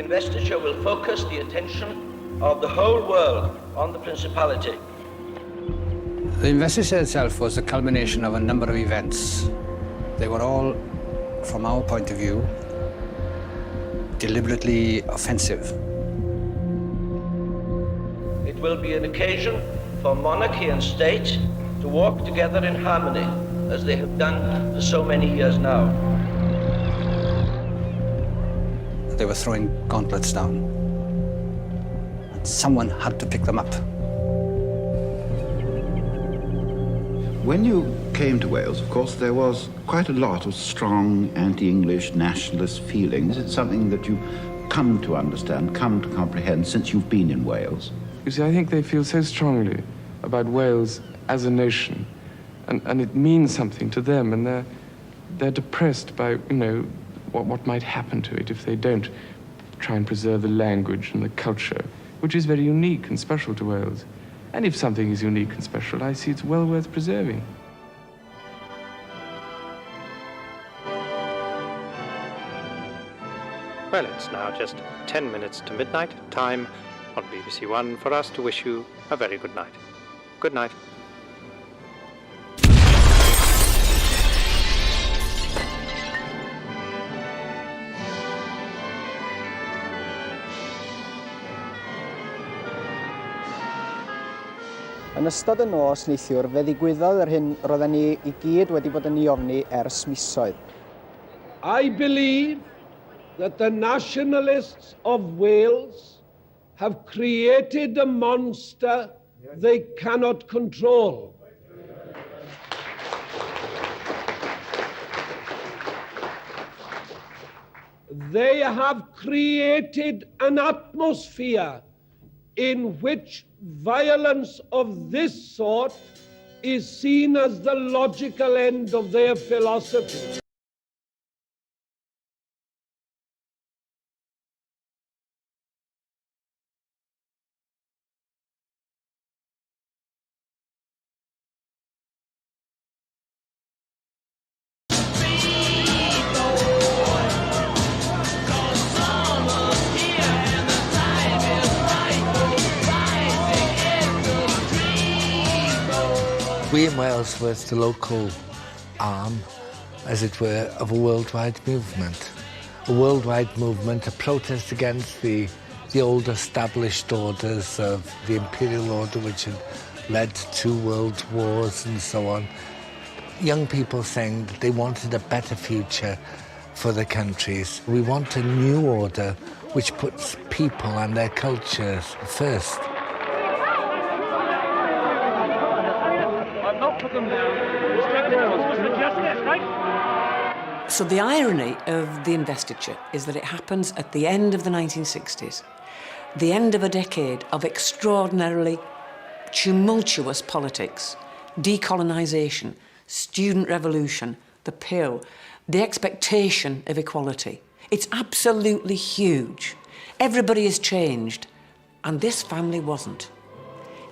investiture will focus the attention of the whole world on the Principality. The investiture itself was a culmination of a number of events. They were all, from our point of view, deliberately offensive. It will be an occasion for monarchy and state to walk together in harmony, as they have done for so many years now. They were throwing gauntlets down. And someone had to pick them up. When you came to Wales, of course, there was quite a lot of strong anti-English nationalist feelings. It's something that you've come to understand, come to comprehend since you've been in Wales. You see, I think they feel so strongly about Wales as a nation, and it means something to them, and they're depressed by, you know, what might happen to it if they don't try and preserve the language and the culture, which is very unique and special to Wales. And if something is unique and special, I see it's well worth preserving. Well, it's now just 10 minutes to midnight, time on BBC One for us to wish you a very good night. Good night. Yn ystod y nos neithiwr, fe ddigwyddodd yr hyn roedden ni I gyd wedi bod yn ei ofni ers misoedd. I believe that the nationalists of Wales have created a monster they cannot control. They have created an atmosphere in which violence of this sort is seen as the logical end of their philosophy. We in Wales were the local arm, as it were, of a worldwide movement. A worldwide movement, a protest against the old established orders of the imperial order, which had led to 2 world wars and so on. Young people saying that they wanted a better future for their countries. We want a new order which puts people and their cultures first. So the irony of the investiture is that it happens at the end of the 1960s, the end of a decade of extraordinarily tumultuous politics, decolonisation, student revolution, the pill, the expectation of equality. It's absolutely huge. Everybody has changed, and this family wasn't.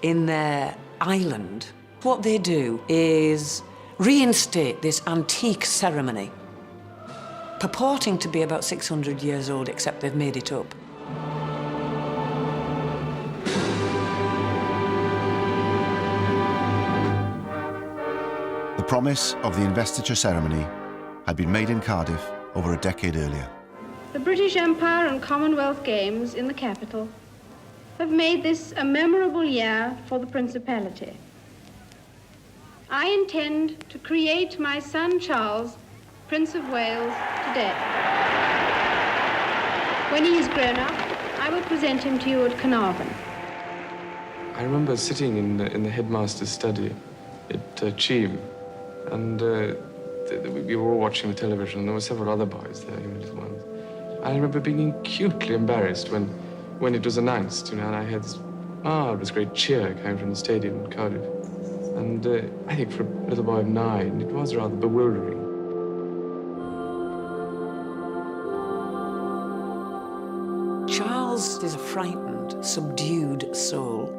In their island, what they do is reinstate this antique ceremony, purporting to be about 600 years old, except they've made it up. The promise of the investiture ceremony had been made in Cardiff over a decade earlier. The British Empire and Commonwealth Games in the capital have made this a memorable year for the Principality. I intend to create my son Charles, Prince of Wales, today. When he is grown up, I will present him to you at Carnarvon. I remember sitting in the headmaster's study at Cheam, and we were all watching the television, and there were several other boys there, little ones. I remember being acutely embarrassed when it was announced, and I had this marvelous great cheer coming from the stadium in Cardiff. And I think for a little boy of 9, it was rather bewildering. Charles is a frightened, subdued soul.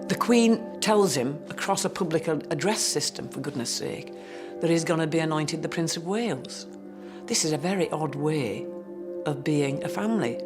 The Queen tells him, across a public address system, for goodness sake, that he's going to be anointed the Prince of Wales. This is a very odd way of being a family,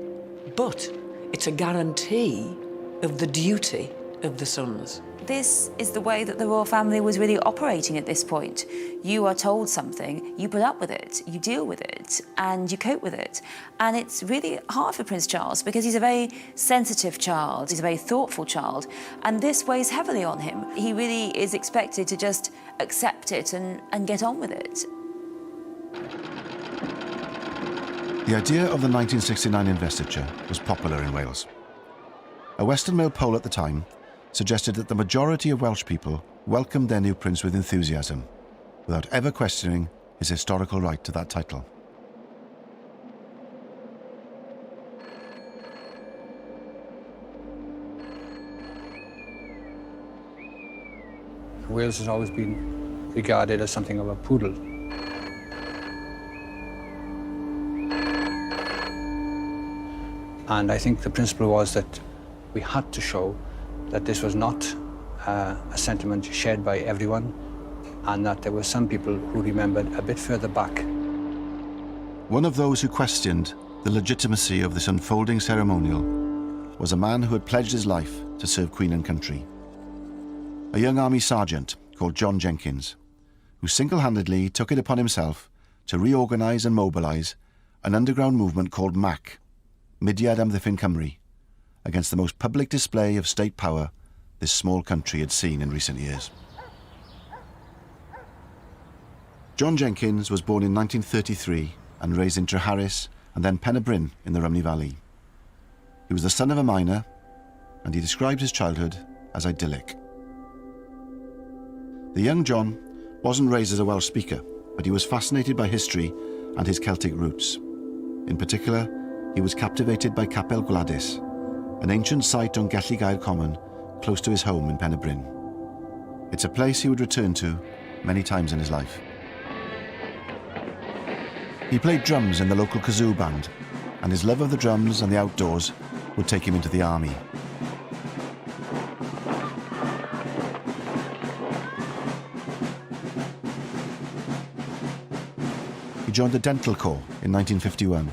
but it's a guarantee of the duty of the sons. This is the way that the royal family was really operating at this point. You are told something, you put up with it, you deal with it, and you cope with it. And it's really hard for Prince Charles because he's a very sensitive child, he's a very thoughtful child, and this weighs heavily on him. He really is expected to just accept it and get on with it. The idea of the 1969 investiture was popular in Wales. A Western Mail poll at the time suggested that the majority of Welsh people welcomed their new prince with enthusiasm, without ever questioning his historical right to that title. Wales has always been regarded as something of a poodle. And I think the principle was that we had to show that this was not a sentiment shared by everyone, and that there were some people who remembered a bit further back. One of those who questioned the legitimacy of this unfolding ceremonial was a man who had pledged his life to serve Queen and country. A young army sergeant called John Jenkins, who single-handedly took it upon himself to reorganise and mobilise an underground movement called MAC, Mudiad Amddiffyn Cymru, against the most public display of state power this small country had seen in recent years. John Jenkins was born in 1933 and raised in Treharris and then Pen y Bryn in the Rhymney Valley. He was the son of a miner, and he described his childhood as idyllic. The young John wasn't raised as a Welsh speaker, but he was fascinated by history and his Celtic roots. In particular, he was captivated by Capel Gwladys, an ancient site on Gelli Gaer Common, close to his home in Pen y Bryn. It's a place he would return to many times in his life. He played drums in the local kazoo band, and his love of the drums and the outdoors would take him into the army. He joined the Dental Corps in 1951,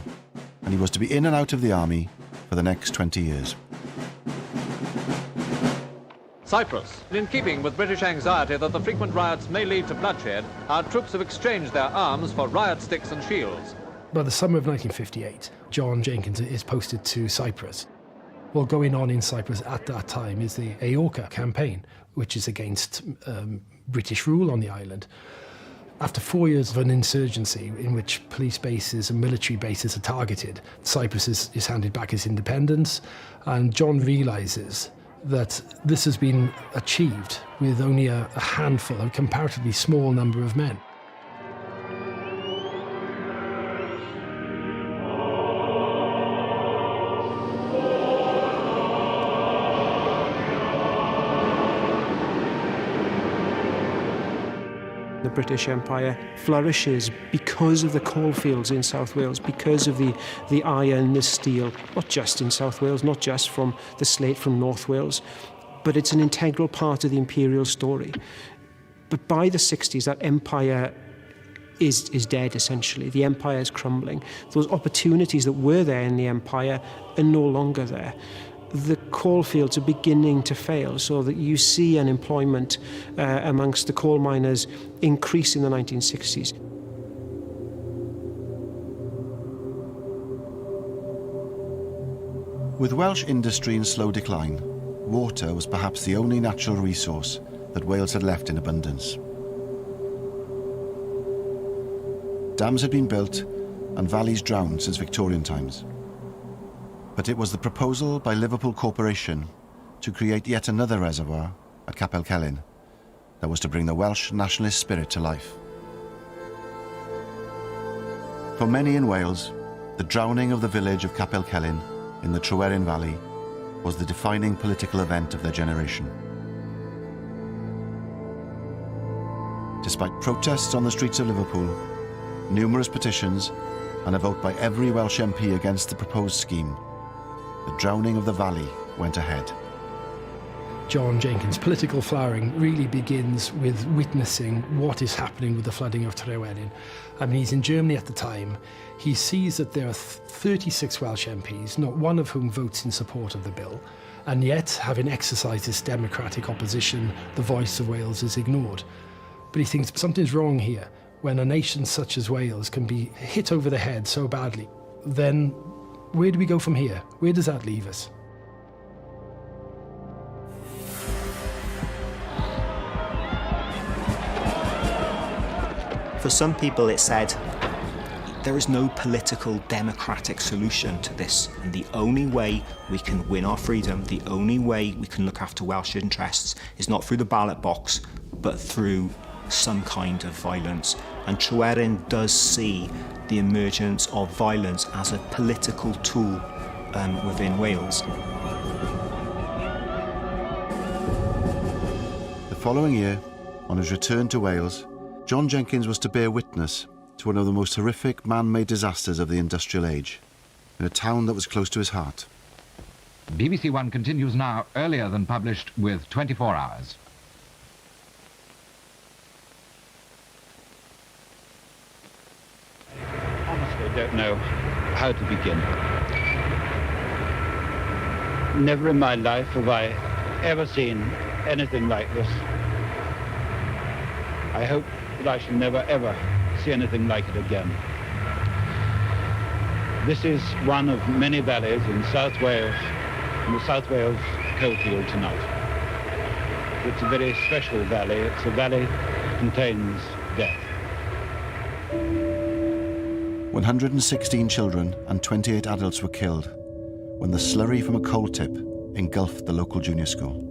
and he was to be in and out of the army for the next 20 years. Cyprus. In keeping with British anxiety that the frequent riots may lead to bloodshed, our troops have exchanged their arms for riot sticks and shields. By the summer of 1958, John Jenkins is posted to Cyprus. What going on in Cyprus at that time is the Aorca campaign, which is against British rule on the island. After 4 years of an insurgency in which police bases and military bases are targeted, Cyprus is handed back its independence, and John realises that this has been achieved with only a handful, a comparatively small number of men. The British Empire flourishes because of the coalfields in South Wales, because of the iron, the steel, not just in South Wales, not just from the slate from North Wales, but it's an integral part of the imperial story. But by the 60s, that empire is dead, essentially. The empire is crumbling. Those opportunities that were there in the empire are no longer there. The coalfields are beginning to fail, so that you see unemployment amongst the coal miners increase in the 1960s. With Welsh industry in slow decline, water was perhaps the only natural resource that Wales had left in abundance. Dams had been built and valleys drowned since Victorian times. But it was the proposal by Liverpool Corporation to create yet another reservoir at Capel Celyn that was to bring the Welsh nationalist spirit to life. For many in Wales, the drowning of the village of Capel Celyn in the Tryweryn Valley was the defining political event of their generation. Despite protests on the streets of Liverpool, numerous petitions, and a vote by every Welsh MP against the proposed scheme, the drowning of the valley went ahead. John Jenkins' political flowering really begins with witnessing what is happening with the flooding of Tryweryn. I mean, he's in Germany at the time. He sees that there are 36 Welsh MPs, not one of whom votes in support of the bill, and yet, having exercised this democratic opposition, the voice of Wales is ignored. But he thinks something's wrong here. When a nation such as Wales can be hit over the head so badly, then where do we go from here? Where does that leave us? For some people, it said, there is no political democratic solution to this, and the only way we can win our freedom, the only way we can look after Welsh interests is not through the ballot box, but through some kind of violence. And Tryweryn does see the emergence of violence as a political tool within Wales. The following year, on his return to Wales, John Jenkins was to bear witness to one of the most horrific man-made disasters of the industrial age, in a town that was close to his heart. BBC One continues now, earlier than published, with 24 hours. Honestly, I don't know how to begin. Never in my life have I ever seen anything like this. I hope that I shall never, ever see anything like it again. This is one of many valleys in South Wales, in the South Wales coalfield tonight. It's a very special valley. It's a valley that contains death. 116 children and 28 adults were killed when the slurry from a coal tip engulfed the local junior school.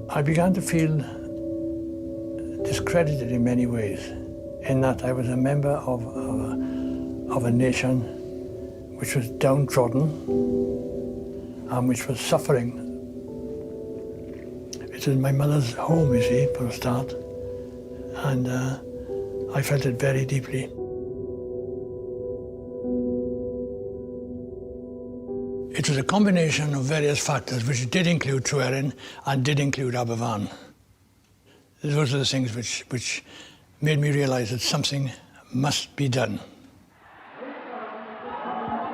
I began to feel discredited in many ways, in that I was a member of a nation which was downtrodden and which was suffering. It was my mother's home, you see, for a start, and I felt it very deeply. It was a combination of various factors which did include Tryweryn and did include Aberfan. Those are the things which made me realise that something must be done.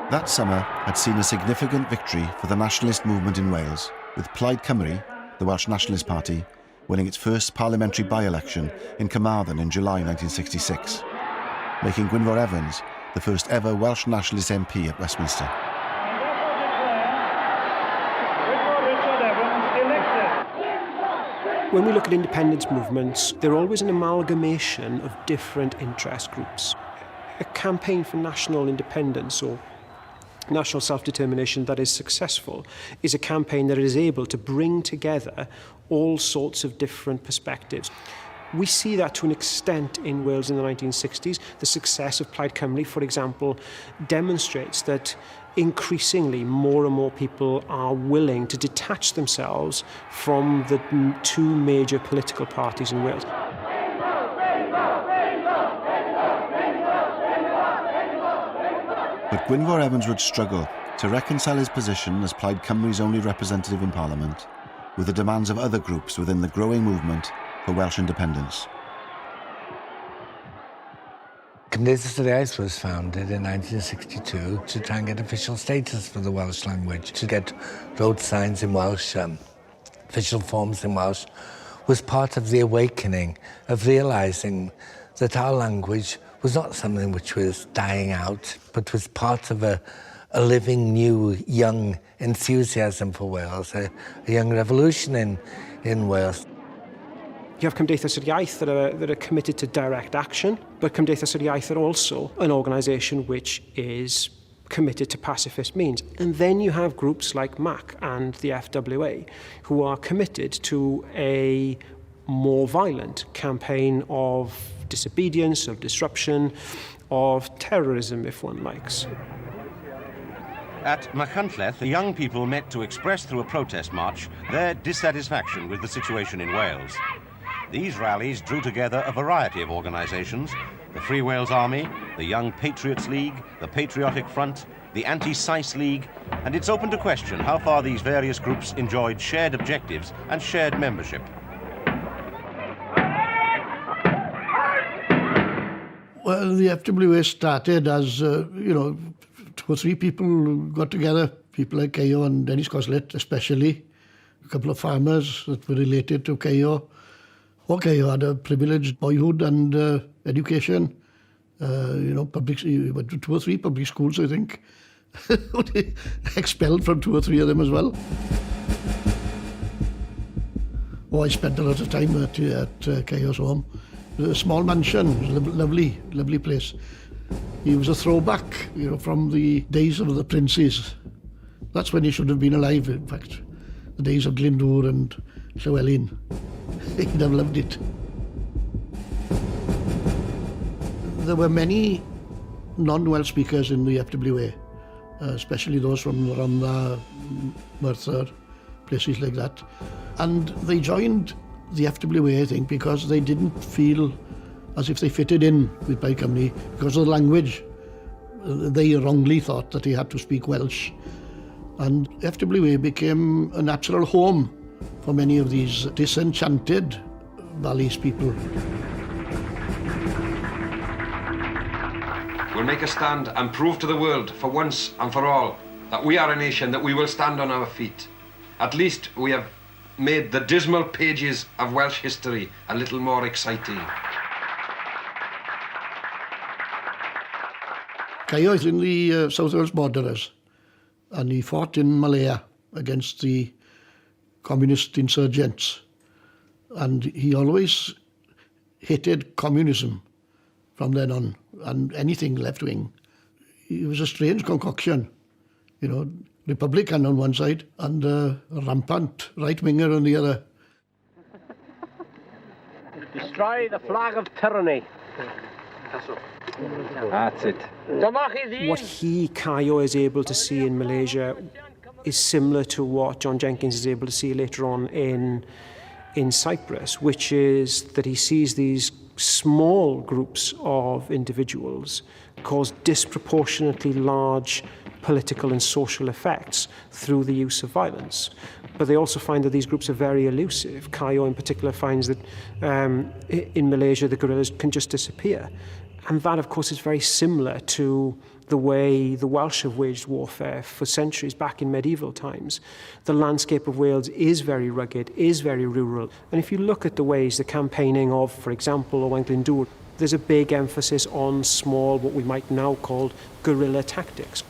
That summer had seen a significant victory for the nationalist movement in Wales, with Plaid Cymru, the Welsh Nationalist Party, winning its first parliamentary by-election in Carmarthen in July 1966, making Gwynfor Evans the first ever Welsh Nationalist MP at Westminster. When we look at independence movements, they're always an amalgamation of different interest groups. A campaign for national independence or national self-determination that is successful is a campaign that is able to bring together all sorts of different perspectives. We see that to an extent in Wales in the 1960s. The success of Plaid Cymru, for example, demonstrates that increasingly more and more people are willing to detach themselves from the two major political parties in Wales. But Gwynfor Evans would struggle to reconcile his position as Plaid Cymru's only representative in Parliament with the demands of other groups within the growing movement for Welsh independence. Cymdeithas yr Iaith was founded in 1962 to try and get official status for the Welsh language, to get road signs in Welsh, official forms in Welsh, was part of the awakening of realising that our language was not something which was dying out, but was part of a living, new, young enthusiasm for Wales, a young revolution in Wales. You have Cymdeithas yr Iaith that are committed to direct action, but Cymdeithas yr Iaith are also an organisation which is committed to pacifist means. And then you have groups like MAC and the FWA who are committed to a more violent campaign of disobedience, of disruption, of terrorism, if one likes. At Machynlleth, the young people met to express through a protest march their dissatisfaction with the situation in Wales. These rallies drew together a variety of organisations: the Free Wales Army, the Young Patriots League, the Patriotic Front, the Anti-Sice League, and it's open to question how far these various groups enjoyed shared objectives and shared membership. Well, the FWA started as, 2 or 3 people got together, people like Cayo and Dennis Coslet especially, a couple of farmers that were related to Cayo. Cayo had a privileged boyhood and education. Public, 2 or 3 public schools, I think. Expelled from 2 or 3 of them as well. I spent a lot of time at Cayo's home. It was a small mansion, it was a lovely, lovely place. He was a throwback, from the days of the princes. That's when he should have been alive, in fact. The days of Glyndŵr and Llywelyn. He'd have loved it. There were many non-Welsh speakers in the FWA, especially those from Rhondda, Merthyr, places like that. And they joined the FWA, I think, because they didn't feel as if they fitted in with Plaid Cymru because of the language. They wrongly thought that he had to speak Welsh. And FWA became a natural home for many of these disenchanted Valleys people. We'll make a stand and prove to the world, for once and for all, that we are a nation, that we will stand on our feet. At least we have made the dismal pages of Welsh history a little more exciting. Cayo is in the South Wales borderers, and he fought in Malaya against the communist insurgents. And he always hated communism from then on, and anything left-wing. He was a strange concoction, Republican on one side and a rampant right-winger on the other. Destroy the flag of tyranny. That's it. What Cayo is able to see in Malaysia is similar to what John Jenkins is able to see later on in Cyprus, which is that he sees these small groups of individuals cause disproportionately large political and social effects through the use of violence. But they also find that these groups are very elusive. Cayo in particular finds that in Malaysia the guerrillas can just disappear. And that, of course, is very similar to the way the Welsh have waged warfare for centuries back in medieval times. The landscape of Wales is very rugged, is very rural. And if you look at the ways the campaigning of, for example, Owain Glyndŵr, there's a big emphasis on small, what we might now call guerrilla tactics.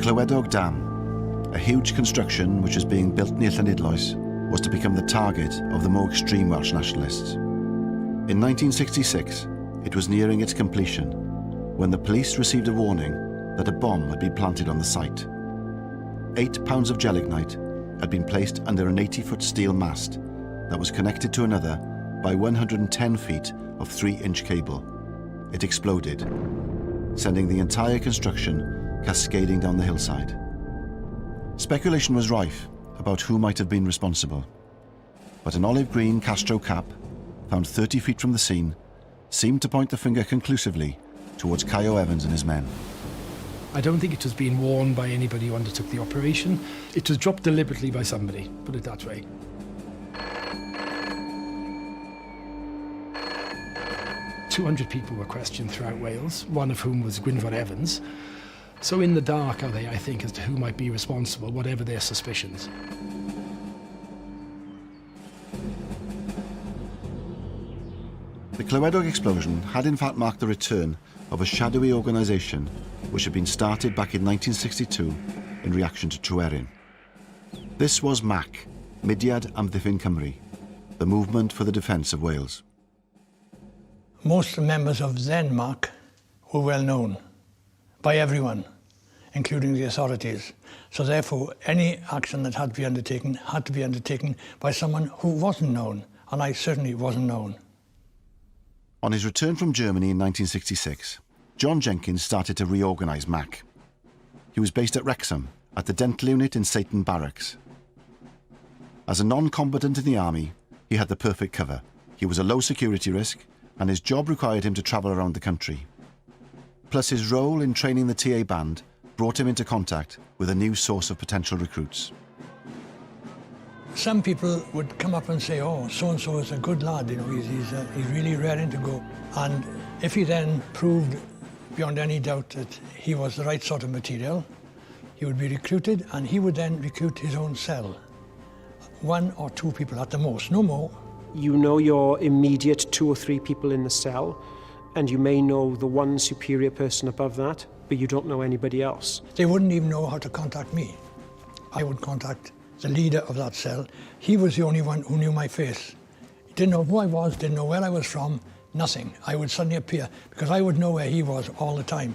Clywedog Dam, a huge construction which is being built near Llanidloes, was to become the target of the more extreme Welsh nationalists. In 1966, it was nearing its completion when the police received a warning that a bomb had been planted on the site. 8 pounds of gelignite had been placed under an 80-foot steel mast that was connected to another by 110 feet of 3-inch cable. It exploded, sending the entire construction cascading down the hillside. Speculation was rife about who might have been responsible, but an olive green Castro cap, found 30 feet from the scene, seemed to point the finger conclusively towards Cayo Evans and his men. I don't think it was being worn by anybody who undertook the operation. It was dropped deliberately by somebody, put it that way. "200 people were questioned throughout Wales, one of whom was Gwynfor Evans. So in the dark are they, I think, as to who might be responsible, whatever their suspicions." The Clywedog explosion had in fact marked the return of a shadowy organisation which had been started back in 1962 in reaction to Tryweryn. This was MAC, Mudiad Amddiffyn Cymru, the Movement for the Defence of Wales. Most members of then MAC were well known by everyone, including the authorities. So therefore, any action that had to be undertaken by someone who wasn't known, and I certainly wasn't known. On his return from Germany in 1966, John Jenkins started to reorganise MAC. He was based at Wrexham, at the dental unit in Satan Barracks. As a non-combatant in the army, he had the perfect cover. He was a low security risk, and his job required him to travel around the country. Plus his role in training the TA band brought him into contact with a new source of potential recruits. Some people would come up and say, oh, so-and-so is a good lad, you know, he's really raring to go. And if he then proved beyond any doubt that he was the right sort of material, he would be recruited, and he would then recruit his own cell. 1 or 2 people at the most, no more. You know your immediate 2 or 3 people in the cell, and you may know the one superior person above that, but you don't know anybody else. They wouldn't even know how to contact me. I would contact the leader of that cell. He was the only one who knew my face. He didn't know who I was, didn't know where I was from, nothing. I would suddenly appear, because I would know where he was all the time.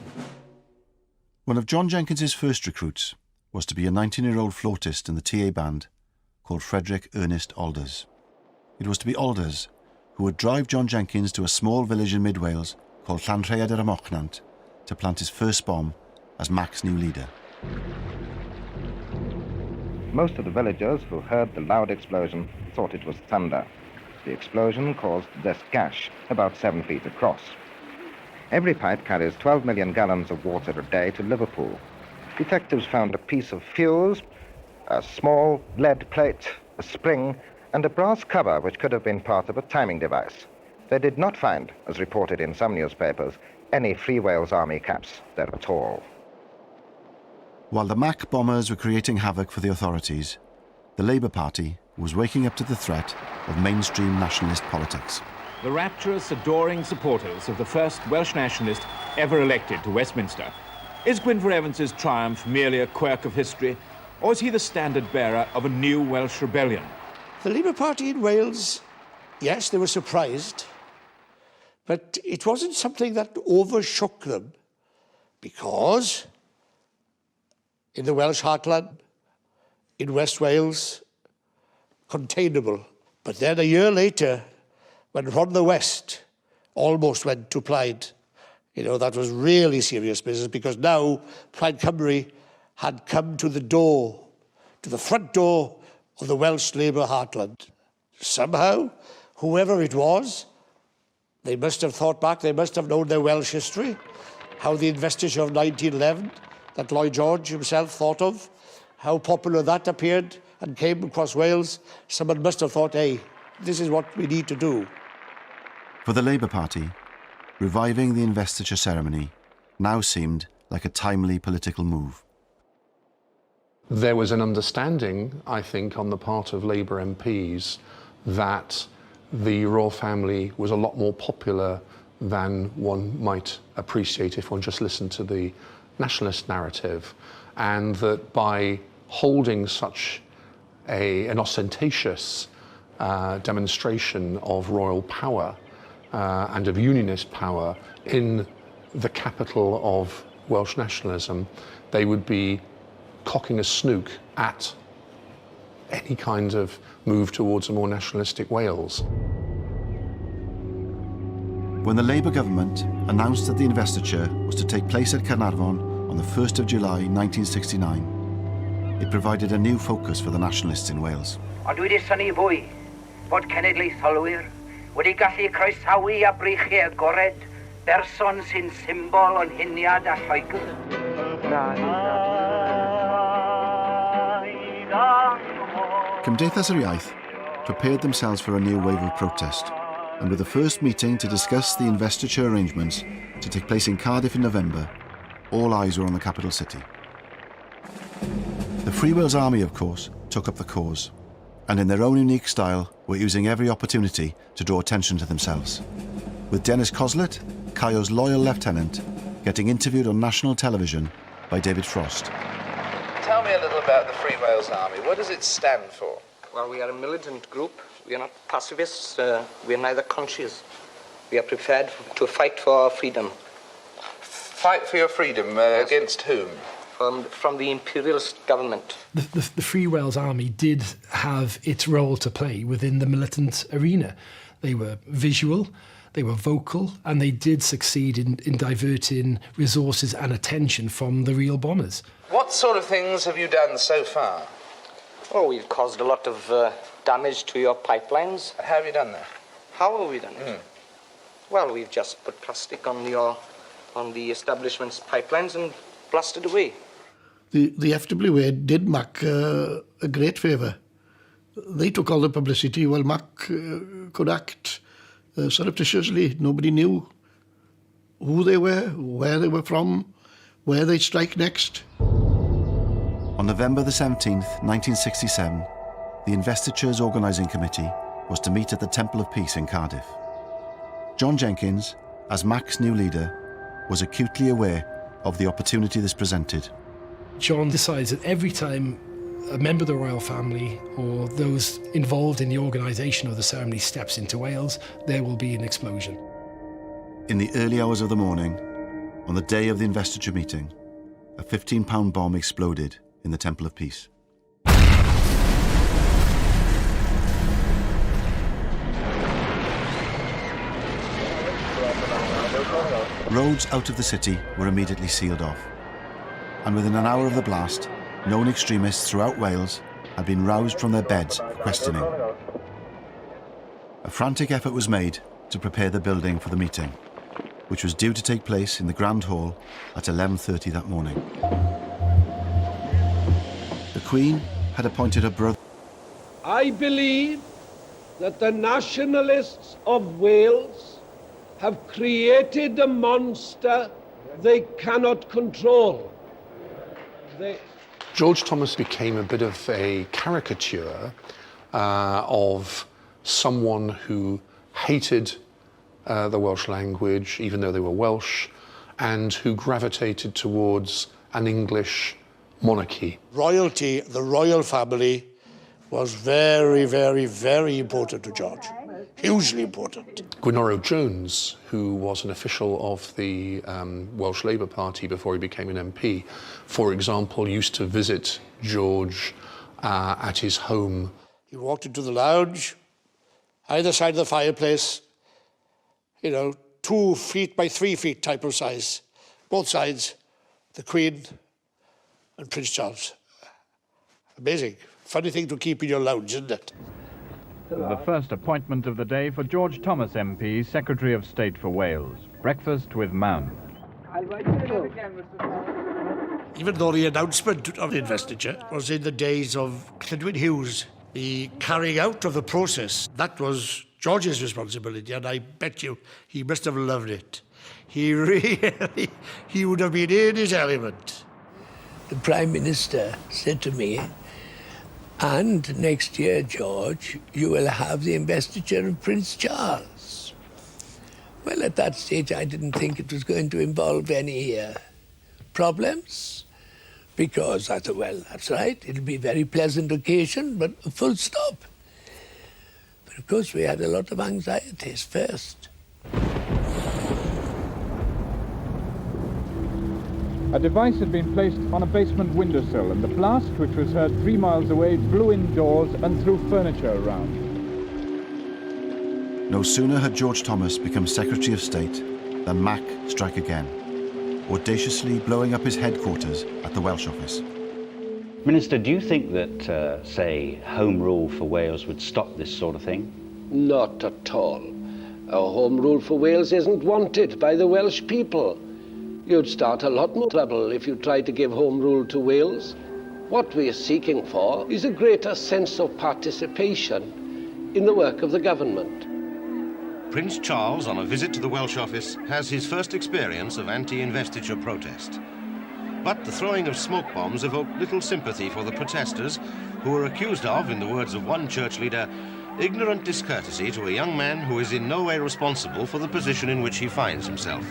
One of John Jenkins's first recruits was to be a 19-year-old flautist in the TA band called Frederick Ernest Alders. It was to be Alders who would drive John Jenkins to a small village in mid-Wales called Llanrhaeadr y Mochnant to plant his first bomb as Mac's new leader. Most of the villagers who heard the loud explosion thought it was thunder. The explosion caused this gash, about 7 feet across. Every pipe carries 12 million gallons of water a day to Liverpool. Detectives found a piece of fuse, a small lead plate, a spring, and a brass cover which could have been part of a timing device. They did not find, as reported in some newspapers, any Free Wales Army caps there at all. While the Mac bombers were creating havoc for the authorities, the Labour Party was waking up to the threat of mainstream nationalist politics. The rapturous, adoring supporters of the first Welsh nationalist ever elected to Westminster. Is Gwynfor Evans's triumph merely a quirk of history, or is he the standard-bearer of a new Welsh rebellion? The Labour Party in Wales, yes, they were surprised, but it wasn't something that overshook them, because in the Welsh heartland, in West Wales, containable. But then a year later, when from the West almost went to Plaid, you know, that was really serious business, because now Plaid Cymru had come to the door, to the front door of the Welsh Labour heartland. Somehow, whoever it was, they must have thought back, they must have known their Welsh history, how the investiture of 1911, that Lloyd George himself thought of, how popular that appeared and came across Wales. Someone must have thought, hey, this is what we need to do. For the Labour Party, reviving the investiture ceremony now seemed like a timely political move. There was an understanding, I think, on the part of Labour MPs that the royal family was a lot more popular than one might appreciate if one just listened to the nationalist narrative, and that by holding such an ostentatious demonstration of royal power and of unionist power in the capital of Welsh nationalism, they would be cocking a snook at any kind of move towards a more nationalistic Wales. When the Labour government announced that the investiture was to take place at Caernarfon on the 1st of July 1969, it provided a new focus for the nationalists in Wales. Ond dwi wedi synnu fwy bod cenedlaetholwyr wedi gallu croesawu a breichiau agored berson sy'n symbol o'n huniad a Lloegr. Cymdeithas yr Iaith prepared themselves for a new wave of protest, and with the first meeting to discuss the investiture arrangements to take place in Cardiff in November, all eyes were on the capital city. The Free Wales Army, of course, took up the cause, and in their own unique style were using every opportunity to draw attention to themselves, with Dennis Coslet, Caio's loyal lieutenant, getting interviewed on national television by David Frost. Tell me a little about the Free Wales Army. What does it stand for? Well, we are a militant group. We are not pacifists. We are neither conscious. We are prepared to fight for our freedom. Fight for your freedom against whom? From the imperialist government. The Free Wales Army did have its role to play within the militant arena. They were visual, They were vocal, and they did succeed in diverting resources and attention from the real bombers. What sort of things have you done so far? Oh, we've caused a lot of damage to your pipelines. How have you done that? How have we done it? Well, we've just put plastic on the establishment's pipelines and blasted away. The FWA did Mac a great favour. They took all the publicity while Mac could act surreptitiously. Nobody knew who they were, where they were from, where they'd strike next. On November the 17th, 1967, the Investitures Organising Committee was to meet at the Temple of Peace in Cardiff. John Jenkins, as Mac's new leader, was acutely aware of the opportunity this presented. John decides that every time a member of the royal family or those involved in the organisation of the ceremony steps into Wales, there will be an explosion. In the early hours of the morning, on the day of the investiture meeting, a 15-pound bomb exploded in the Temple of Peace. Roads out of the city were immediately sealed off, and within an hour of the blast, known extremists throughout Wales had been roused from their beds for questioning. A frantic effort was made to prepare the building for the meeting, which was due to take place in the Grand Hall at 11:30 that morning. The Queen had appointed her brother. I believe that the nationalists of Wales have created a monster they cannot control. George Thomas became a bit of a caricature of someone who hated the Welsh language, even though they were Welsh, and who gravitated towards an English monarchy. Royalty, the royal family, was very, very, very important to George. Hugely important. Gwenoro Jones, who was an official of the Welsh Labour Party before he became an MP, for example, used to visit George at his home. He walked into the lounge, either side of the fireplace, 2 feet by 3 feet type of size. Both sides, the Queen and Prince Charles. Amazing. Funny thing to keep in your lounge, isn't it? The first appointment of the day for George Thomas MP, Secretary of State for Wales. Breakfast with Mound. Even though the announcement of the investiture was in the days of Clydwyn Hughes, the carrying out of the process, that was George's responsibility, and I bet you he must have loved it. He would have been in his element. The Prime Minister said to me, "And next year, George, you will have the investiture of Prince Charles." Well, at that stage, I didn't think it was going to involve any problems, because I thought, well, that's right, it'll be a very pleasant occasion, but a full stop. But of course, we had a lot of anxieties first. A device had been placed on a basement windowsill, and the blast, which was heard 3 miles away, blew indoors and threw furniture around. No sooner had George Thomas become Secretary of State than Mac struck again, audaciously blowing up his headquarters at the Welsh office. Minister, do you think that, say, Home Rule for Wales would stop this sort of thing? Not at all. A Home Rule for Wales isn't wanted by the Welsh people. You'd start a lot more trouble if you tried to give Home Rule to Wales. What we are seeking for is a greater sense of participation in the work of the government. Prince Charles, on a visit to the Welsh office, has his first experience of anti-investiture protest. But the throwing of smoke bombs evoked little sympathy for the protesters, who were accused of, in the words of one church leader, ignorant discourtesy to a young man who is in no way responsible for the position in which he finds himself.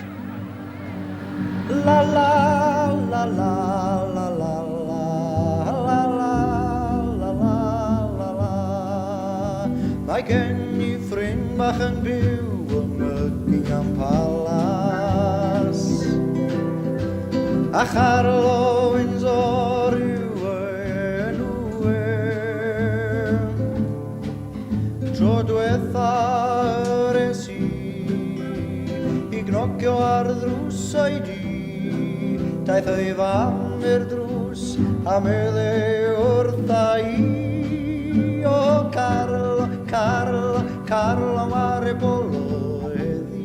La la la la la la la la la la. Mae gen I ffrind bach yn byw yn Buckingham Palace, a charlo yn zor yw enw tro dwetha res I o ar ddrws oedi, daeth o'i fam i'r drws a medde wrtha i. O Carlo, Carlo, Carlo mare bolo heddi,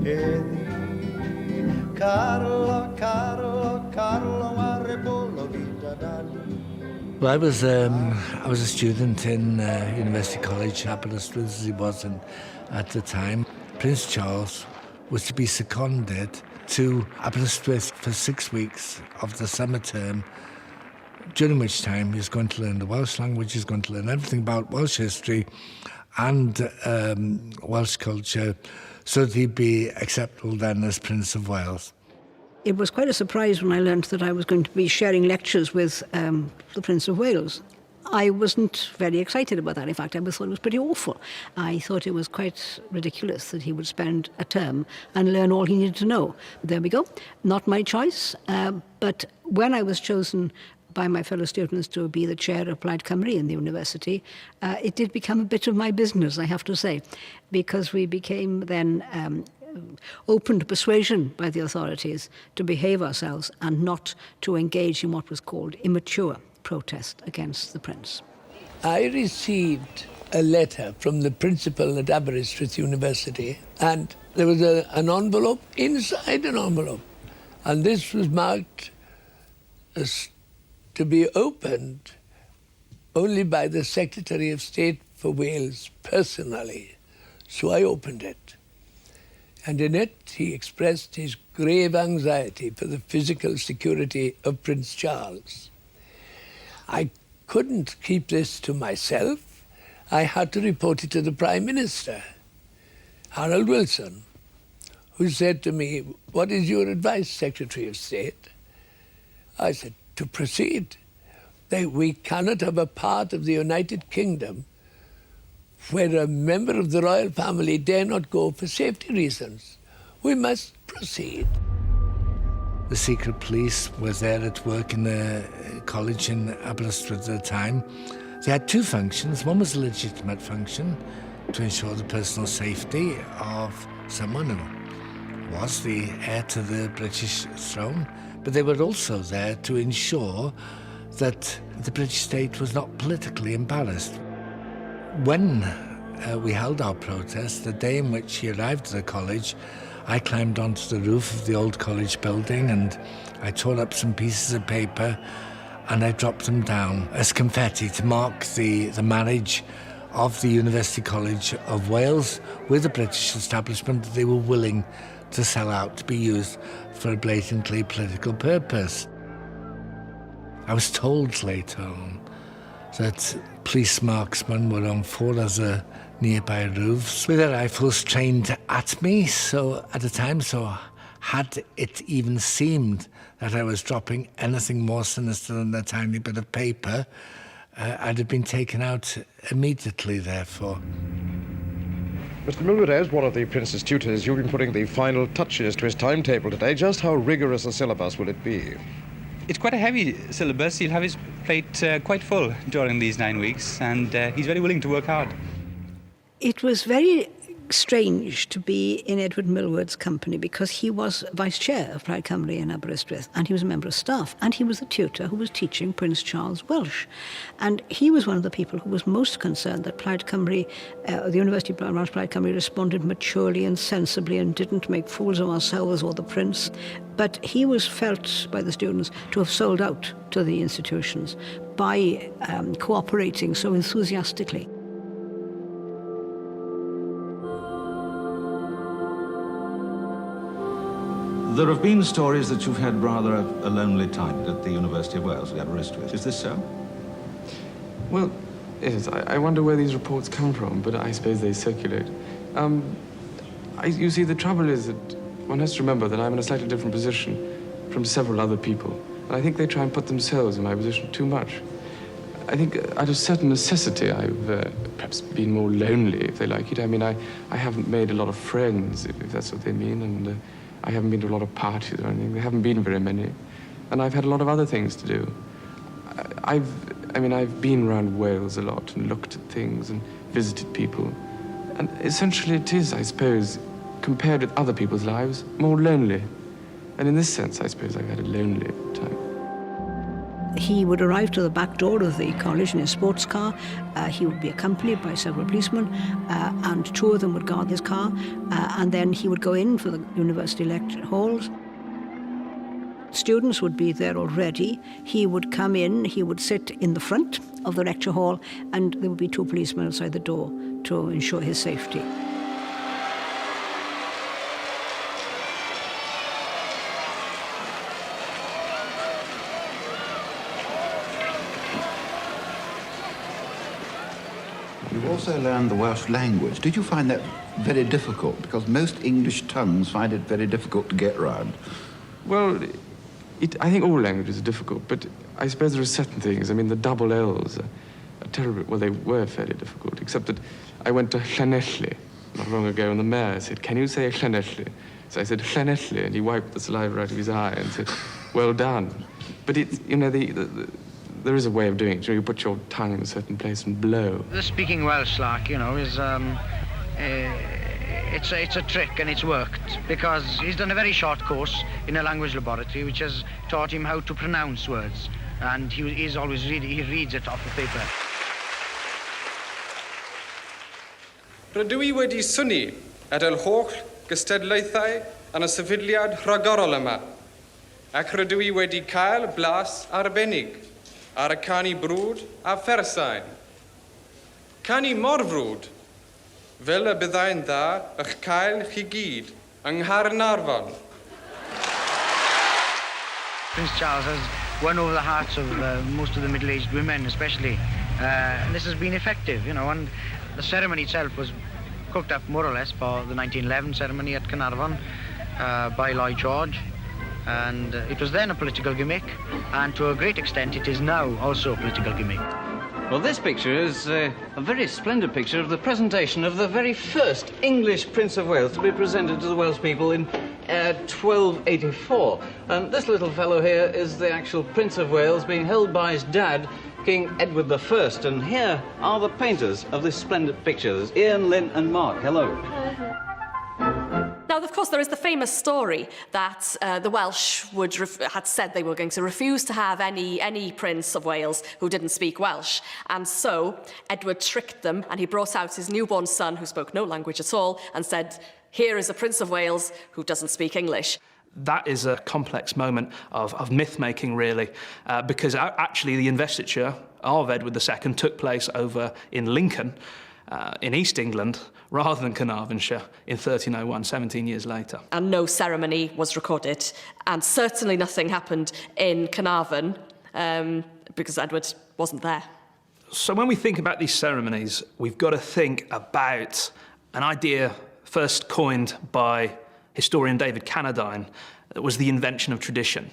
heddi. Carlo, Carlo, Carlo mare bolo vita dali. Well, I was a student in University College, Aberystwyth, as he was at the time. Prince Charles was to be seconded to Aberystwyth for 6 weeks of the summer term, during which time he was going to learn the Welsh language, he was going to learn everything about Welsh history and Welsh culture, so that he'd be acceptable then as Prince of Wales. It was quite a surprise when I learned that I was going to be sharing lectures with the Prince of Wales. I wasn't very excited about that. In fact, I thought it was pretty awful. I thought it was quite ridiculous that he would spend a term and learn all he needed to know. There we go. Not my choice. But when I was chosen by my fellow students to be the chair of Plaid Cymru in the university, it did become a bit of my business, I have to say, because we became then open to persuasion by the authorities to behave ourselves and not to engage in what was called immature protest against the Prince. I received a letter from the principal at Aberystwyth University, and there was an envelope inside an envelope, and this was marked as to be opened only by the Secretary of State for Wales personally. So I opened it. And in it, he expressed his grave anxiety for the physical security of Prince Charles. I couldn't keep this to myself. I had to report it to the Prime Minister, Harold Wilson, who said to me, "What is your advice, Secretary of State?" I said, "To proceed. We cannot have a part of the United Kingdom where a member of the royal family dare not go for safety reasons. We must proceed." The secret police was there at work in the college in Aberystwyth at the time. They had two functions. One was a legitimate function to ensure the personal safety of someone who was the heir to the British throne, but they were also there to ensure that the British state was not politically embarrassed. When we held our protest, the day in which he arrived at the college, I climbed onto the roof of the old college building and I tore up some pieces of paper and I dropped them down as confetti to mark the marriage of the University College of Wales with the British establishment that they were willing to sell out to be used for a blatantly political purpose. I was told later on that police marksmen were on 4 other nearby roofs with their rifles trained at me, so at the time, so had it even seemed that I was dropping anything more sinister than a tiny bit of paper, I'd have been taken out immediately, therefore. Mr. Milward, as one of the Prince's tutors, you've been putting the final touches to his timetable today. Just how rigorous a syllabus will it be? It's quite a heavy syllabus. He'll have his plate quite full during these 9 weeks, and he's very willing to work hard. It was very strange to be in Edward Milward's company because he was vice chair of Plaid Cymru in Aberystwyth and he was a member of staff and he was the tutor who was teaching Prince Charles Welsh. And he was one of the people who was most concerned that Plaid Cymru, the University around Plaid Cymru responded maturely and sensibly and didn't make fools of ourselves or the Prince. But he was felt by the students to have sold out to the institutions by cooperating so enthusiastically. There have been stories that you've had rather a lonely time at the University of Wales, at Aberystwyth. Is this so? Well, yes, I wonder where these reports come from, but I suppose they circulate. You see, the trouble is that one has to remember that I'm in a slightly different position from several other people. And I think they try and put themselves in my position too much. I think out of certain necessity, I've perhaps been more lonely, if they like it. I mean, I haven't made a lot of friends, if that's what they mean, and I haven't been to a lot of parties or anything. There haven't been very many. And I've had a lot of other things to do. I've been around Wales a lot and looked at things and visited people. And essentially it is, I suppose, compared with other people's lives, more lonely. And in this sense, I suppose I've had a lonely time. He would arrive to the back door of the college in his sports car. He would be accompanied by several policemen, and two of them would guard his car, and then he would go in for the university lecture halls. Students would be there already. He would come in, he would sit in the front of the lecture hall, and there would be two policemen outside the door to ensure his safety. You also learned the Welsh language. Did you find that very difficult? Because most English tongues find it very difficult to get round. Well, I think all languages are difficult, but I suppose there are certain things. I mean, the double L's are terrible. Well, they were fairly difficult, except that I went to Llanelli not long ago, and the mayor said, "Can you say Llanelli?" So I said, "Llanelli," and he wiped the saliva out of his eye and said, "Well done." But it's, you know, there is a way of doing it. You know, you put your tongue in a certain place and blow. The speaking Welsh, like, you know, is it's a trick, and it's worked because he's done a very short course in a language laboratory which has taught him how to pronounce words, and he reads it off the paper. Rydw I wedi synnu at yr holl gystadlaethau yn y sefydliad rhagorol yma, ac rydw I wedi cael blas arbennig ar y canu brwd a phersain. Canu mor frwd, fel y byddai'n dda eich cael chi gyd yng Nghaernarfon. Prince Charles has won over the hearts of most of the middle-aged women, especially. And this has been effective, you know, and the ceremony itself was cooked up more or less for the 1911 ceremony at Caernarfon by Lloyd George. And it was then a political gimmick, and to a great extent it is now also a political gimmick. Well, this picture is a very splendid picture of the presentation of the very first English Prince of Wales to be presented to the Welsh people in 1284. And this little fellow here is the actual Prince of Wales being held by his dad, King Edward I. And here are the painters of this splendid picture. There's Ian, Lynn and Mark. Hello. Now, of course, there is the famous story that the Welsh had said they were going to refuse to have any Prince of Wales who didn't speak Welsh. And so Edward tricked them, and he brought out his newborn son, who spoke no language at all, and said, "Here is a Prince of Wales who doesn't speak English." That is a complex moment of myth-making, really, because actually the investiture of Edward II took place over in Lincoln, in East England, rather than Carnarvonshire in 1301, 17 years later. And no ceremony was recorded, and certainly nothing happened in Carnarvon because Edward wasn't there. So when we think about these ceremonies, we've got to think about an idea first coined by historian David Cannadine. That was the invention of tradition.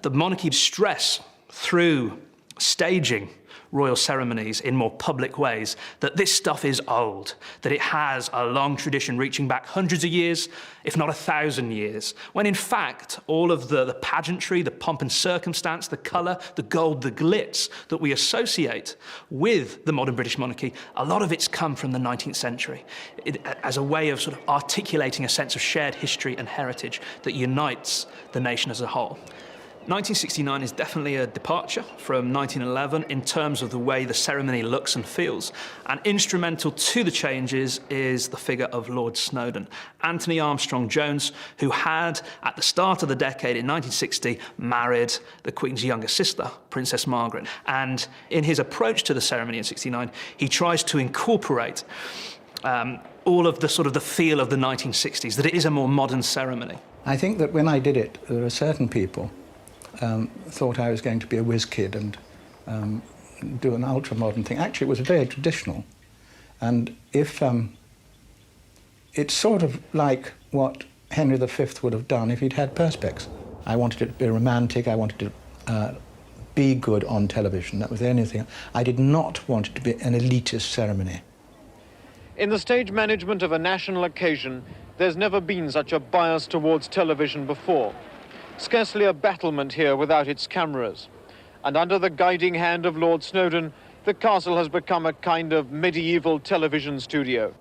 The monarchy stress through staging royal ceremonies in more public ways that this stuff is old, that it has a long tradition reaching back hundreds of years, if not 1,000 years, when in fact all of the pageantry, the pomp and circumstance, the colour, the gold, the glitz that we associate with the modern British monarchy, a lot of it's come from the 19th century as a way of sort of articulating a sense of shared history and heritage that unites the nation as a whole. 1969 is definitely a departure from 1911 in terms of the way the ceremony looks and feels. And instrumental to the changes is the figure of Lord Snowdon, Anthony Armstrong Jones, who had, at the start of the decade in 1960, married the Queen's younger sister, Princess Margaret. And in his approach to the ceremony in 69, he tries to incorporate all of the sort of the feel of the 1960s, that it is a more modern ceremony. I think that when I did it, there are certain people thought I was going to be a whiz kid and do an ultra-modern thing. Actually, it was very traditional. And if it's sort of like what Henry V would have done if he'd had perspex. I wanted it to be romantic, I wanted to be good on television. That was the only thing. I did not want it to be an elitist ceremony. In the stage management of a national occasion, there's never been such a bias towards television before. Scarcely a battlement here without its cameras. And under the guiding hand of Lord Snowdon, the castle has become a kind of medieval television studio.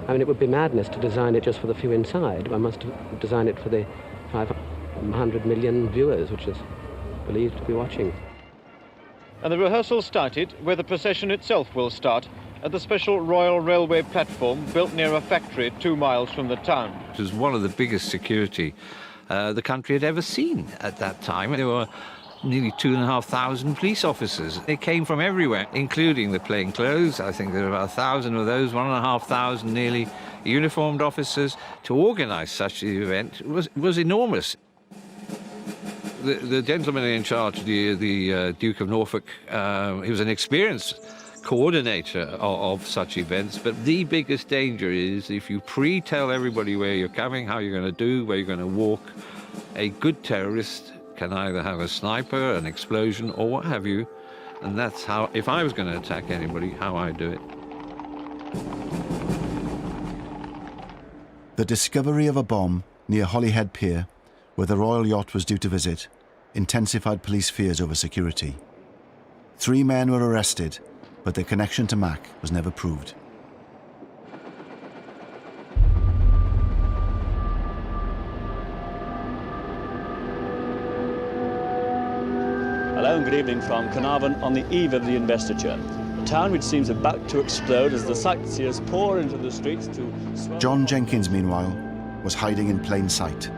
I mean, it would be madness to design it just for the few inside. One must design it for the 500 million viewers, which is believed to be watching. And the rehearsal started where the procession itself will start, at the special Royal Railway platform built near a factory 2 miles from the town. It was one of the biggest security the country had ever seen at that time. There were nearly 2,500 police officers. They came from everywhere, including the plainclothes. I think there were about 1,000 of those, 1,500 nearly uniformed officers. To organise such an event was enormous. The gentleman in charge, the Duke of Norfolk, he was an experienced coordinator of such events, but the biggest danger is if you pre-tell everybody where you're coming, how you're going to do, where you're going to walk. A good terrorist can either have a sniper, an explosion, or what have you, and that's how, if I was going to attack anybody, how I do it. The discovery of a bomb near Holyhead Pier, where the royal yacht was due to visit, intensified police fears over security. 3 men were arrested, but their connection to Mac was never proved. Hello and good evening from Carnarvon on the eve of the investiture. A town which seems about to explode as the sightseers pour into the streets to... John Jenkins, meanwhile, was hiding in plain sight,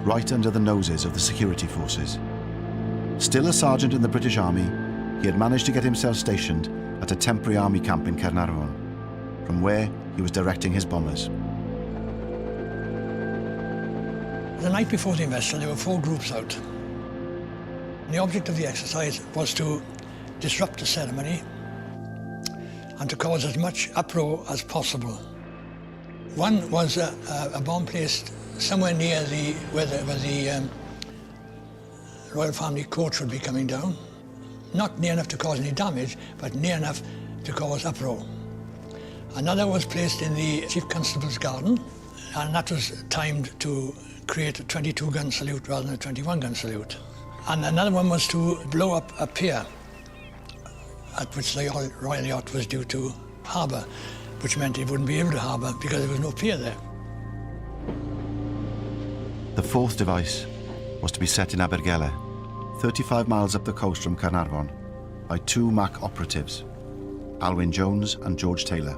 right under the noses of the security forces. Still a sergeant in the British Army, he had managed to get himself stationed at a temporary army camp in Carnarvon, from where he was directing his bombers. The night before the investiture, there were 4 groups out. The object of the exercise was to disrupt the ceremony and to cause as much uproar as possible. One was a bomb placed somewhere near where the royal family coach would be coming down. Not near enough to cause any damage, but near enough to cause uproar. Another was placed in the Chief Constable's garden, and that was timed to create a 22-gun salute rather than a 21-gun salute. And another one was to blow up a pier at which the royal yacht was due to harbour, which meant it wouldn't be able to harbour because there was no pier there. The 4th device was to be set in Abergele, 35 miles up the coast from Carnarvon, by 2 Mac operatives, Alwyn Jones and George Taylor.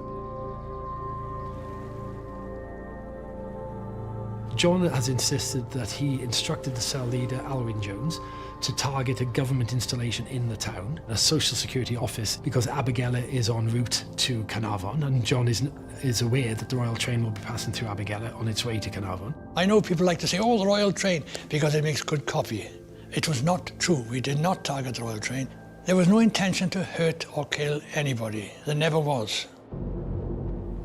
John has insisted that he instructed the cell leader, Alwyn Jones, to target a government installation in the town, a social security office, because Abergele is en route to Carnarvon, and John is aware that the royal train will be passing through Abergele on its way to Carnarvon. I know people like to say, oh, the royal train, because it makes good copy. It was not true. We did not target the royal train. There was no intention to hurt or kill anybody. There never was.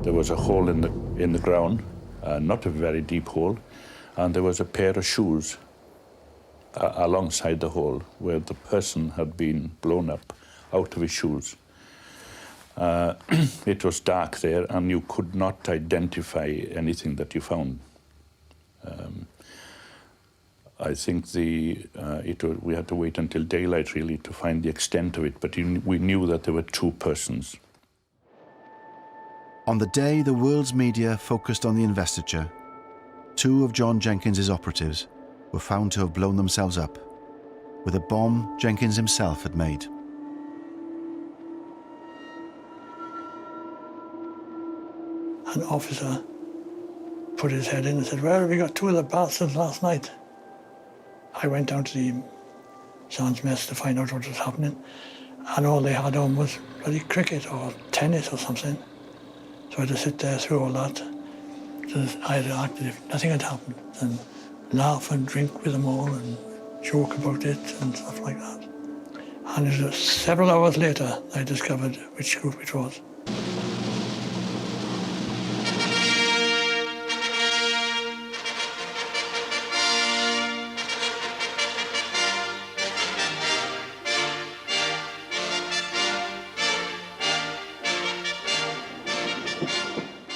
There was a hole in the ground, not a very deep hole, and there was a pair of shoes alongside the hole where the person had been blown up out of his shoes. It was dark there, and you could not identify anything that you found. I think we had to wait until daylight, really, to find the extent of it, but we knew that there were 2 persons. On the day the world's media focused on the investiture, 2 of John Jenkins's operatives were found to have blown themselves up with a bomb Jenkins himself had made. An officer put his head in and said, well, we got 2 of the bastards last night. I went down to the sergeant's mess to find out what was happening, and all they had on was bloody cricket or tennis or something. So I had to sit there through all that. So I had to act as if nothing had happened and laugh and drink with them all and joke about it and stuff like that. And it was several hours later I discovered which group it was.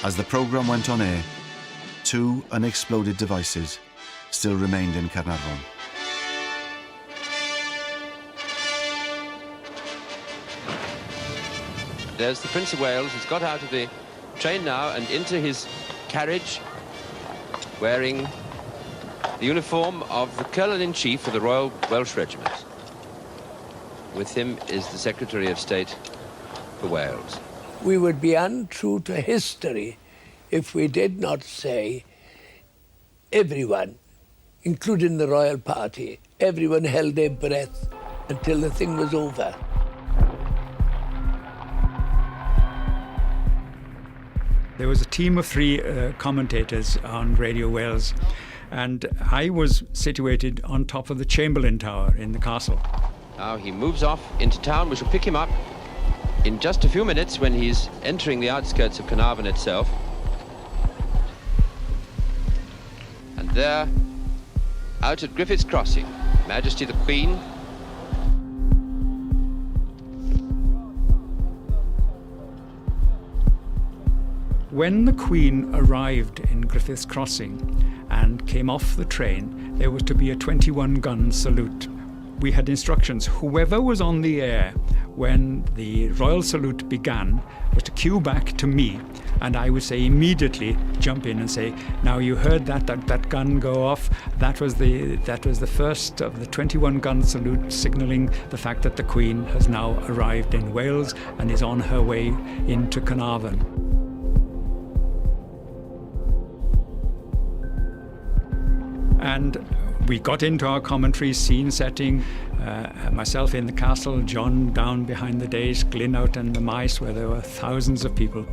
As the programme went on air, 2 unexploded devices still remained in Carnarvon. There's the Prince of Wales. He's got out of the train now and into his carriage, wearing the uniform of the Colonel-in-Chief of the Royal Welsh Regiment. With him is the Secretary of State for Wales. We would be untrue to history if we did not say everyone, including the royal party, everyone held their breath until the thing was over. There was a team of 3 commentators on Radio Wales, and I was situated on top of the Chamberlain Tower in the castle. Now he moves off into town. We shall pick him up in just a few minutes when he's entering the outskirts of Carnarvon itself. And there, out at Griffith's Crossing, Majesty the Queen. When the Queen arrived in Griffith's Crossing and came off the train, there was to be a 21-gun salute. We had instructions, whoever was on the air when the royal salute began was to cue back to me, and I would say immediately jump in and say, now you heard that gun go off, that was the first of the 21-gun salute signalling the fact that the Queen has now arrived in Wales and is on her way into Carnarvon. And we got into our commentary, scene setting, myself in the castle, John down behind the dais, Glyn out in the mice where there were thousands of people.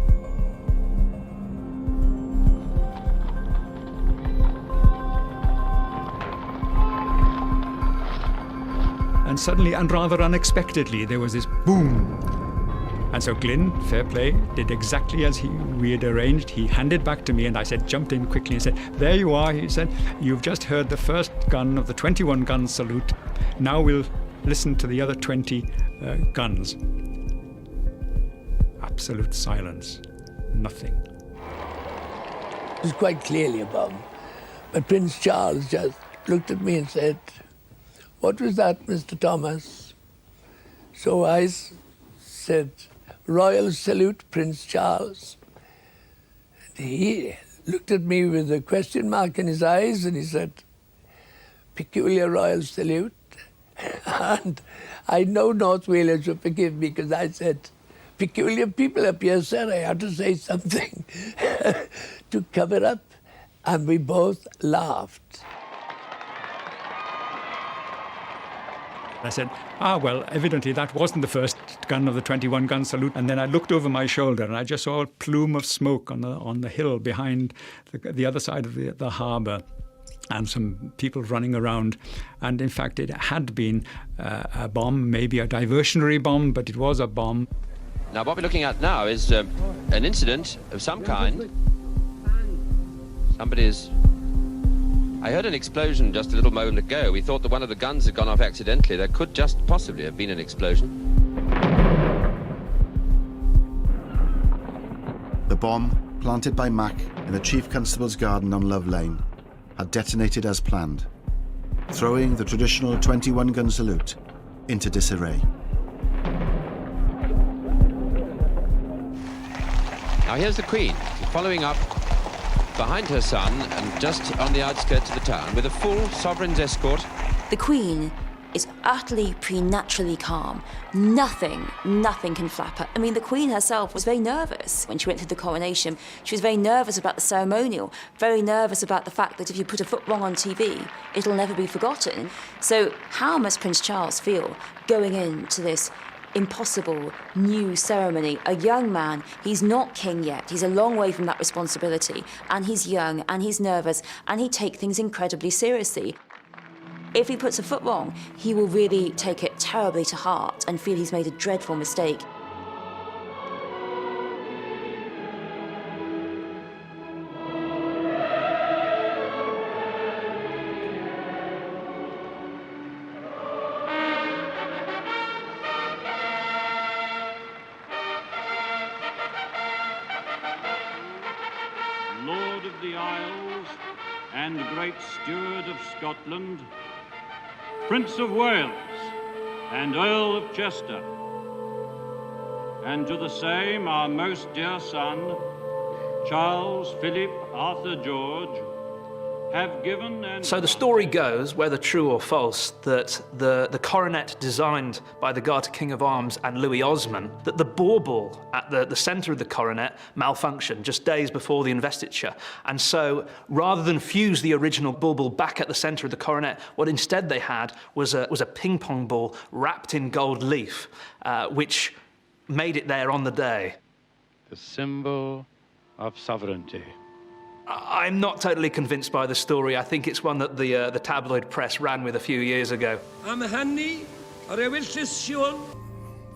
And suddenly, and rather unexpectedly, there was this boom. And so Glyn, fair play, did exactly as we had arranged. He handed back to me, and I jumped in quickly and said, there you are, he said, you've just heard the first gun of the 21-gun salute. Now we'll listen to the other 20 guns. Absolute silence, nothing. It was quite clearly a bomb. But Prince Charles just looked at me and said, what was that, Mr. Thomas? So I said, Royal salute, Prince Charles. And he looked at me with a question mark in his eyes and he said, peculiar royal salute. And I know North Wales will forgive me because I said, peculiar people up here, sir. I had to say something to cover up. And we both laughed. I said, well, evidently that wasn't the first gun of the 21-gun salute. And then I looked over my shoulder and I just saw a plume of smoke on the hill behind the other side of the harbour, and some people running around. And in fact, it had been a bomb, maybe a diversionary bomb, but it was a bomb. Now, what we're looking at now is an incident of some kind. I heard an explosion just a little moment ago. We thought that one of the guns had gone off accidentally. There could just possibly have been an explosion. The bomb, planted by Mac in the Chief Constable's garden on Love Lane, had detonated as planned, throwing the traditional 21-gun salute into disarray. Now here's the Queen, following up behind her son and just on the outskirts of the town with a full sovereign's escort. The Queen is utterly preternaturally calm. Nothing can flap her. I mean, the Queen herself was very nervous when she went through the coronation. She was very nervous about the ceremonial, very nervous about the fact that if you put a foot wrong on TV, it'll never be forgotten. So how must Prince Charles feel going into this impossible new ceremony? A young man, he's not king yet, he's a long way from that responsibility, and he's young and he's nervous and he takes things incredibly seriously. If he puts a foot wrong, he will really take it terribly to heart and feel he's made a dreadful mistake. Lord of the Isles and Great Steward of Scotland, Prince of Wales and Earl of Chester, and to the same our most dear son, Charles, Philip, Arthur, George, have given and... So the story goes, whether true or false, that the coronet designed by the Garter King of Arms and Louis Osman, that the bauble at the centre of the coronet malfunctioned just days before the investiture. And so, rather than fuse the original bauble back at the centre of the coronet, what instead they had was a ping-pong ball wrapped in gold leaf, which made it there on the day. The symbol of sovereignty. I'm not totally convinced by the story. I think it's one that the tabloid press ran with a few years ago.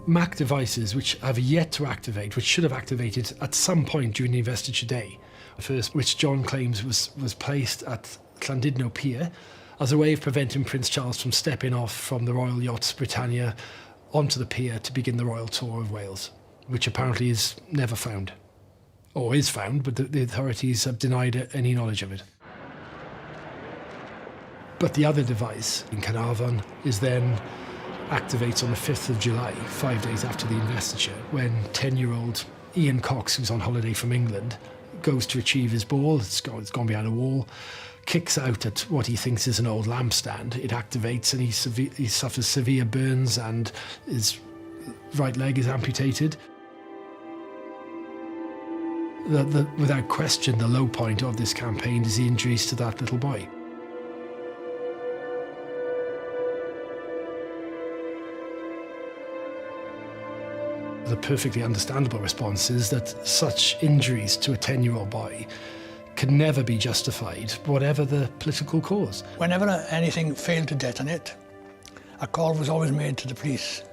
Mac devices which have yet to activate, which should have activated at some point during the investiture day. The first, which John claims was placed at Llandudno Pier as a way of preventing Prince Charles from stepping off from the Royal Yacht Britannia onto the pier to begin the royal tour of Wales, which apparently is never found. Or is found, but the authorities have denied any knowledge of it. But the other device in Carnarvon is then activates on the 5th of July, 5 days after the investiture, when 10-year-old Ian Cox, who's on holiday from England, goes to retrieve his ball. It's gone behind a wall, kicks out at what he thinks is an old lampstand. It activates and he suffers severe burns and his right leg is amputated. Without question, the low point of this campaign is the injuries to that little boy. The perfectly understandable response is that such injuries to a 10-year-old boy can never be justified, whatever the political cause. Whenever anything failed to detonate, a call was always made to the police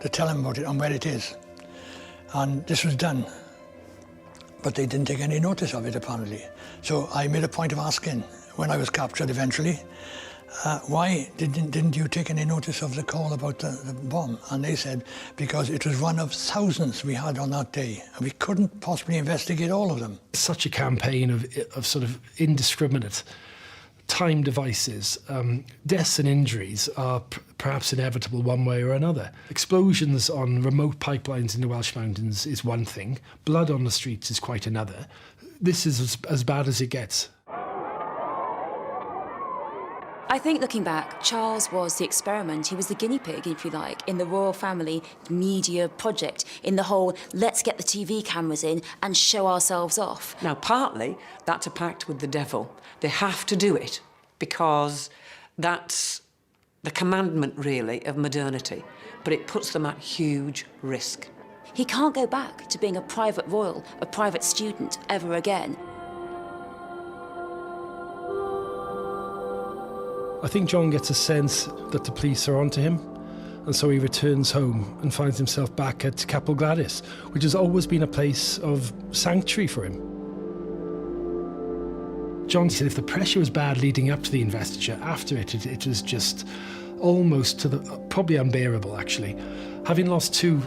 to tell them about it and where it is. And this was done. But they didn't take any notice of it, apparently. So I made a point of asking, when I was captured eventually, why didn't you take any notice of the call about the bomb? And they said, because it was one of thousands we had on that day, and we couldn't possibly investigate all of them. Such a campaign of sort of indiscriminate time devices, deaths and injuries are perhaps inevitable one way or another. Explosions on remote pipelines in the Welsh mountains is one thing. Blood on the streets is quite another. This is as bad as it gets. I think, looking back, Charles was the experiment. He was the guinea pig, if you like, in the royal family media project, in the whole let's get the TV cameras in and show ourselves off. Now, partly, that's a pact with the devil. They have to do it because that's the commandment, really, of modernity. But it puts them at huge risk. He can't go back to being a private royal, a private student, ever again. I think John gets a sense that the police are onto him, and so he returns home and finds himself back at Capel Gladys, which has always been a place of sanctuary for him. John said if the pressure was bad leading up to the investiture, after it was just almost to the probably unbearable, actually. Having lost 2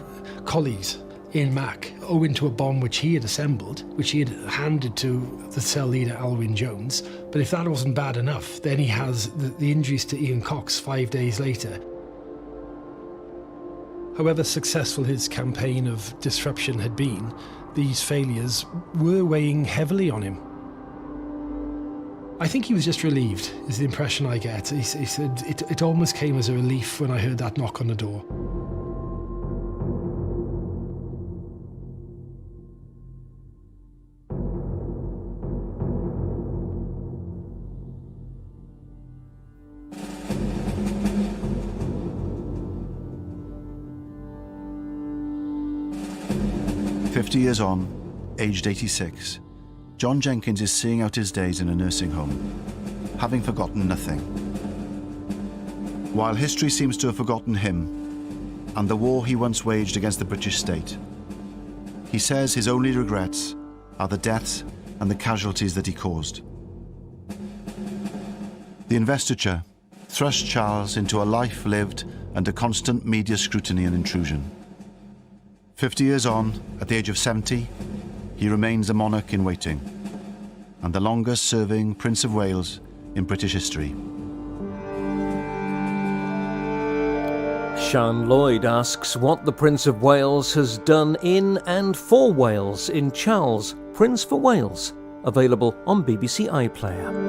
colleagues in Mac, owing to a bomb which he had assembled, which he had handed to the cell leader Alwyn Jones. But if that wasn't bad enough, then he has the injuries to Ian Cox 5 days later. However successful his campaign of disruption had been, these failures were weighing heavily on him. I think he was just relieved, is the impression I get. He said it almost came as a relief when I heard that knock on the door. "50 years on, aged 86, John Jenkins is seeing out his days in a nursing home, having forgotten nothing. While history seems to have forgotten him and the war he once waged against the British state, he says his only regrets are the deaths and the casualties that he caused. The investiture thrust Charles into a life lived under constant media scrutiny and intrusion. 50 years on, at the age of 70, he remains a monarch in waiting, and the longest-serving Prince of Wales in British history. Sian Lloyd asks what the Prince of Wales has done in and for Wales in Charles' Prince for Wales, available on BBC iPlayer.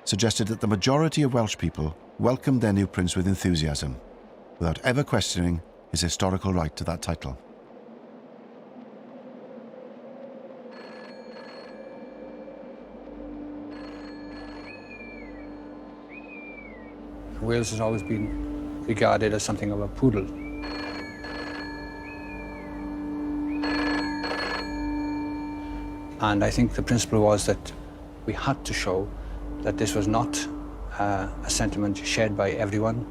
Suggested that the majority of Welsh people welcomed their new prince with enthusiasm, without ever questioning his historical right to that title. Wales has always been regarded as something of a poodle. And I think the principle was that we had to show that this was not a sentiment shared by everyone,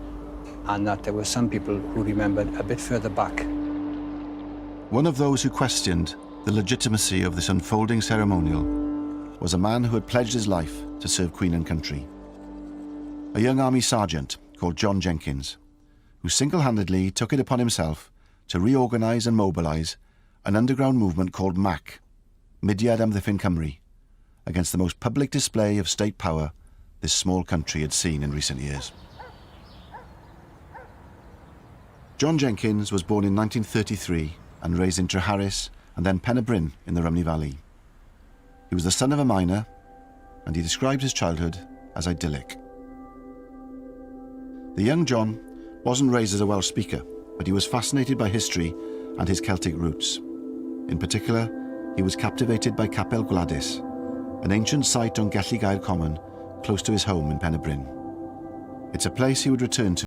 and that there were some people who remembered a bit further back. One of those who questioned the legitimacy of this unfolding ceremonial was a man who had pledged his life to serve Queen and country. A young army sergeant called John Jenkins, who single-handedly took it upon himself to reorganise and mobilise an underground movement called MAC, Mudiad Amddiffyn Cymru, against the most public display of state power this small country had seen in recent years. John Jenkins was born in 1933 and raised in Treharris and then Pen y Bryn in the Rhymney Valley. He was the son of a miner, and he described his childhood as idyllic. The young John wasn't raised as a Welsh speaker, but he was fascinated by history and his Celtic roots. In particular, he was captivated by Capel Gwladys, an ancient site on Gelli Gaer Common close to his home in Pen y Bryn. It's a place he would return to